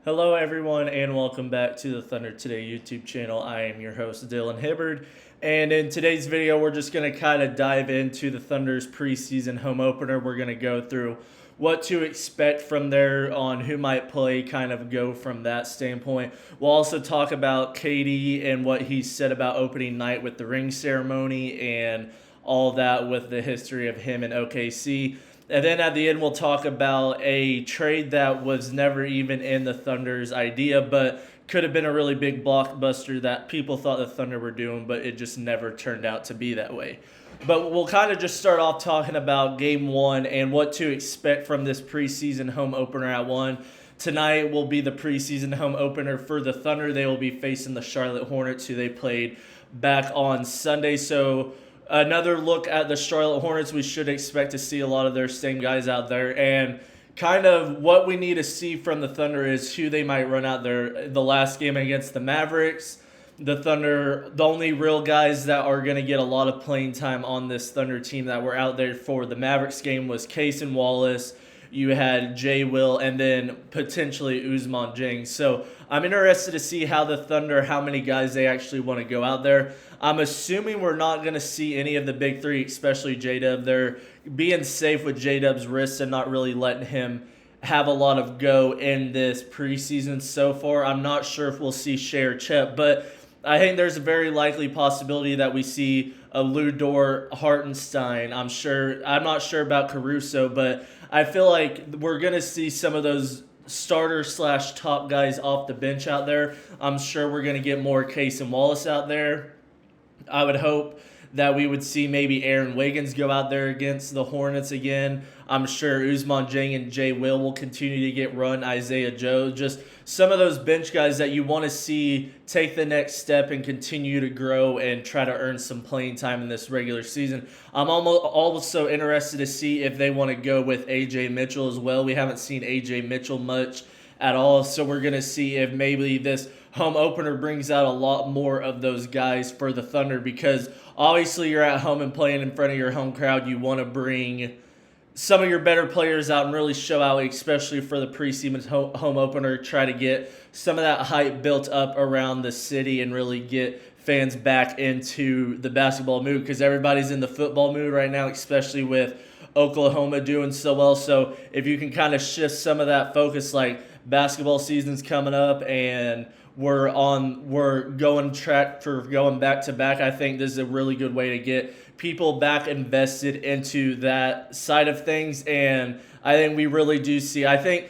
Hello, everyone, and welcome back to the Thunder Today YouTube channel. I am your host, Dylan Hibbard, and in today's video, we're just going to kind of dive into the Thunder's preseason home opener. We're going to go through what to expect from there on who might play, kind of go from that standpoint. We'll also talk about KD and what he said about opening night with the ring ceremony and all that with the history of him and OKC. And then at the end, we'll talk about a trade that was never even in the Thunder's idea, but could have been a really big blockbuster that people thought the Thunder were doing, but it just never turned out to be that way. But we'll kind of just start off talking about game one and what to expect from this preseason home opener at one. Tonight will be the preseason home opener for the Thunder. They will be facing the Charlotte Hornets, who they played back on Sunday. So another look at the Charlotte Hornets, we should expect to see a lot of their same guys out there. And kind of what we need to see from the Thunder is who they might run out there. The last game against the Mavericks, the Thunder, the only real guys that are going to get a lot of playing time on this Thunder team that were out there for the Mavericks game was Case and Wallace. You had Jay Will, and then potentially Ousmane Dieng. So I'm interested to see how the Thunder, how many guys they actually want to go out there. I'm assuming we're not going to see any of the big three, especially J-Dub. They're being safe with J-Dub's wrists and not really letting him have a lot of go in this preseason so far. I'm not sure if we'll see Shea or Chet, but I think there's a very likely possibility that we see a Lou Dort, Hartenstein. I'm not sure about Caruso, but I feel like we're going to see some of those starter/top guys off the bench out there. I'm sure we're going to get more Case and Wallace out there. I would hope that we would see maybe Aaron Wiggins go out there against the Hornets again. I'm sure Ousmane Dieng and Jay Will continue to get run. Isaiah Joe, just some of those bench guys that you want to see take the next step and continue to grow and try to earn some playing time in this regular season. I'm also interested to see if they want to go with A.J. Mitchell as well. We haven't seen A.J. Mitchell much at all, so we're going to see if maybe this home opener brings out a lot more of those guys for the Thunder, because obviously you're at home and playing in front of your home crowd. You want to bring some of your better players out and really show out, especially for the preseason home opener. Try to get some of that hype built up around the city and really get fans back into the basketball mood, because everybody's in the football mood right now, especially with Oklahoma doing so well. So if you can kind of shift some of that focus, like basketball season's coming up and we're going track for going back to back, I think this is a really good way to get people back invested into that side of things. And I think we really do see, I think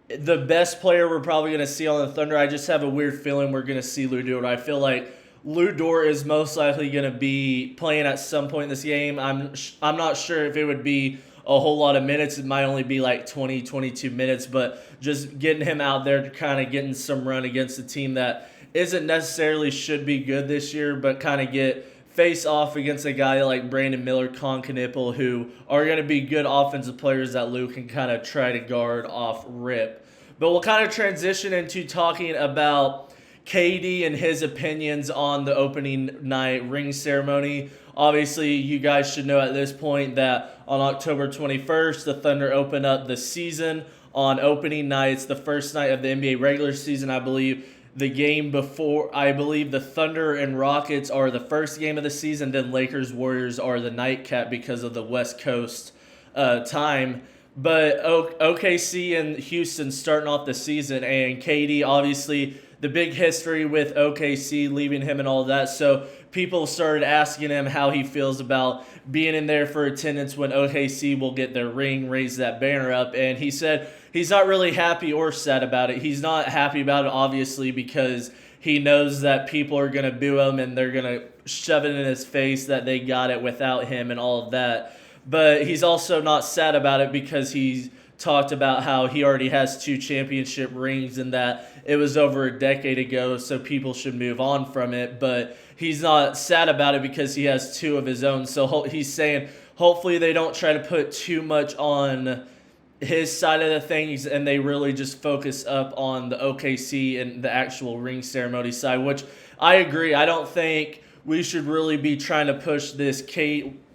the best player we're probably going to see on the Thunder, I just have a weird feeling we're going to see Lou Dort. I feel like Lou Dort is most likely going to be playing at some point in this game. I'm not sure if it would be a whole lot of minutes. It might only be like 20, 22 minutes, but just getting him out there to kind of getting some run against a team that isn't necessarily should be good this year, but kind of get face off against a guy like Brandon Miller, Con Knipple, who are going to be good offensive players that Lou can kind of try to guard off rip. But we'll kind of transition into talking about KD and his opinions on the opening night ring ceremony. Obviously, you guys should know at this point that on October 21st, the Thunder open up the season on opening night. It's the first night of the NBA regular season, I believe. The game before, I believe the Thunder and Rockets are the first game of the season, then Lakers Warriors are the nightcap because of the West Coast time. But OKC and Houston starting off the season, and KD, obviously the big history with OKC, leaving him and all that. So people started asking him how he feels about being in there for attendance when OKC will get their ring, raise that banner up. And he said he's not really happy or sad about it. He's not happy about it, obviously, because he knows that people are going to boo him and they're going to shove it in his face that they got it without him and all of that. But he's also not sad about it because he's talked about how he already has 2 championship rings and that it was over a decade ago, so people should move on from it. But he's not sad about it because he has 2 of his own. So he's saying hopefully they don't try to put too much on his side of the things and they really just focus up on the OKC and the actual ring ceremony side, which I agree. I don't think we should really be trying to push this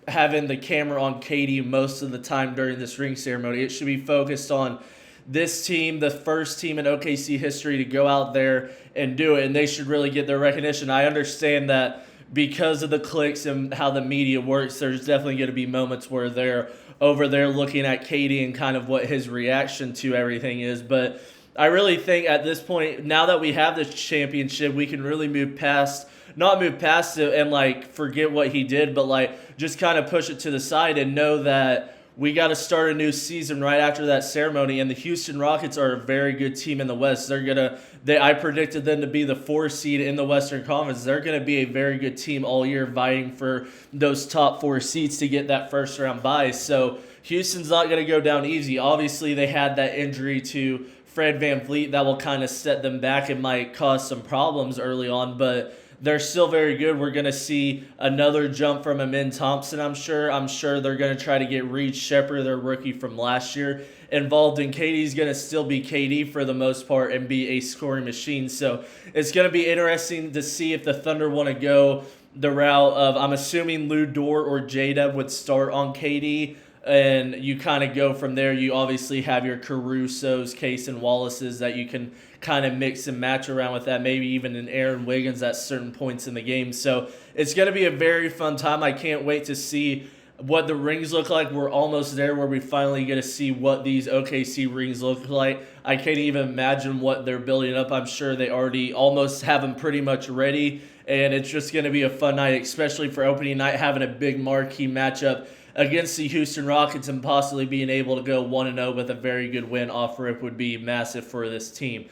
having the camera on KD most of the time during this ring ceremony. It should be focused on this team, the first team in OKC history to go out there and do it, and they should really get their recognition. I understand that because of the clicks and how the media works, there's definitely going to be moments where they're over there looking at KD and kind of what his reaction to everything is. But I really think at this point, now that we have this championship, we can really not move past it and like forget what he did, but like just kind of push it to the side and know that we got to start a new season right after that ceremony. And the Houston Rockets are a very good team in the West. I predicted them to be the 4 seed in the Western Conference. They're going to be a very good team all year, vying for those top 4 seeds to get that first round bye. So Houston's not going to go down easy. Obviously, they had that injury to Fred VanVleet that will kind of set them back and might cause some problems early on, but they're still very good. We're going to see another jump from Amin Thompson, I'm sure. I'm sure they're going to try to get Reed Shepherd, their rookie from last year, involved, and KD's going to still be KD for the most part and be a scoring machine. So it's going to be interesting to see if the Thunder want to go the route of, I'm assuming Lou Dort or J-Dub would start on KD, and you kind of go from there. You obviously have your Carusos, Case, and Wallaces that you can kind of mix and match around with that, maybe even an Aaron Wiggins at certain points in the game. So it's going to be a very fun time. I can't wait to see what the rings look like. We're almost there where we finally get to see what these OKC rings look like. I can't even imagine what they're building up. I'm sure they already almost have them pretty much ready, and it's just going to be a fun night, especially for opening night, having a big marquee matchup against the Houston Rockets and possibly being able to go 1-0 with a very good win off rip would be massive for this team.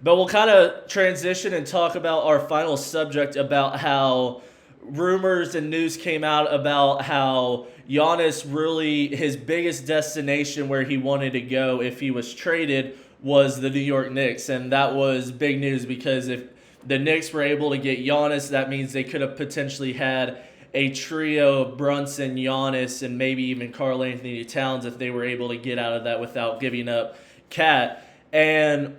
But we'll kind of transition and talk about our final subject, about how rumors and news came out about how Giannis really, his biggest destination where he wanted to go if he was traded was the New York Knicks. And that was big news because if the Knicks were able to get Giannis, that means they could have potentially had a trio of Brunson, Giannis, and maybe even Karl Anthony Towns if they were able to get out of that without giving up Cat. And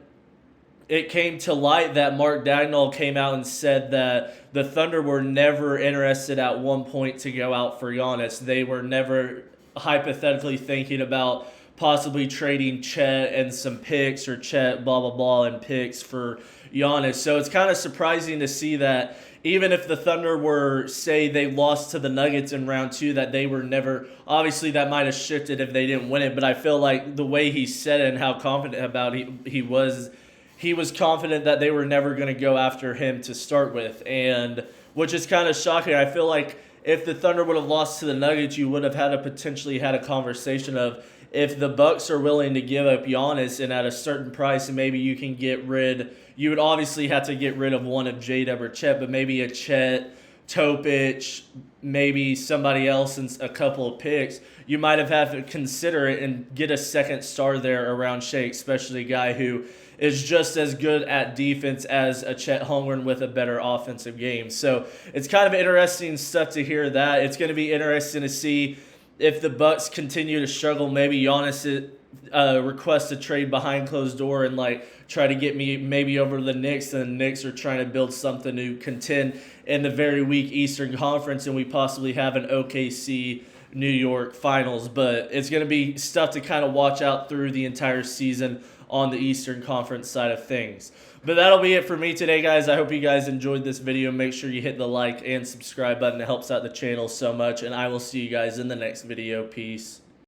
it came to light that Mark Dagnall came out and said that the Thunder were never interested at one point to go out for Giannis. They were never hypothetically thinking about possibly trading Chet and some picks, or Chet blah blah blah and picks for Giannis. So it's kind of surprising to see that even if the Thunder were, say they lost to the Nuggets in round 2, that they were never, obviously that might have shifted if they didn't win it, but I feel like the way he said it and how confident about he was confident that they were never going to go after him to start with, and which is kind of shocking. I feel like if the Thunder would have lost to the Nuggets, you would have potentially had a conversation of, if the Bucks are willing to give up Giannis and at a certain price, and maybe you can get rid, you would obviously have to get rid of one of J-Dub or Chet, but maybe a Chet, Topic, maybe somebody else and a couple of picks, you might have had to consider it and get a second star there around Shea, especially a guy who is just as good at defense as a Chet Holmgren with a better offensive game. So it's kind of interesting stuff to hear that. It's going to be interesting to see if the Bucks continue to struggle. Maybe Giannis requests a trade behind closed door and like try to get me maybe over the Knicks, and the Knicks are trying to build something to contend in the very weak Eastern Conference, and we possibly have an OKC New York finals. But it's going to be stuff to kind of watch out through the entire season on the Eastern Conference side of things. But that'll be it for me today, guys. I hope you guys enjoyed this video. Make sure you hit the like and subscribe button. It helps out the channel so much, and I will see you guys in the next video. Peace.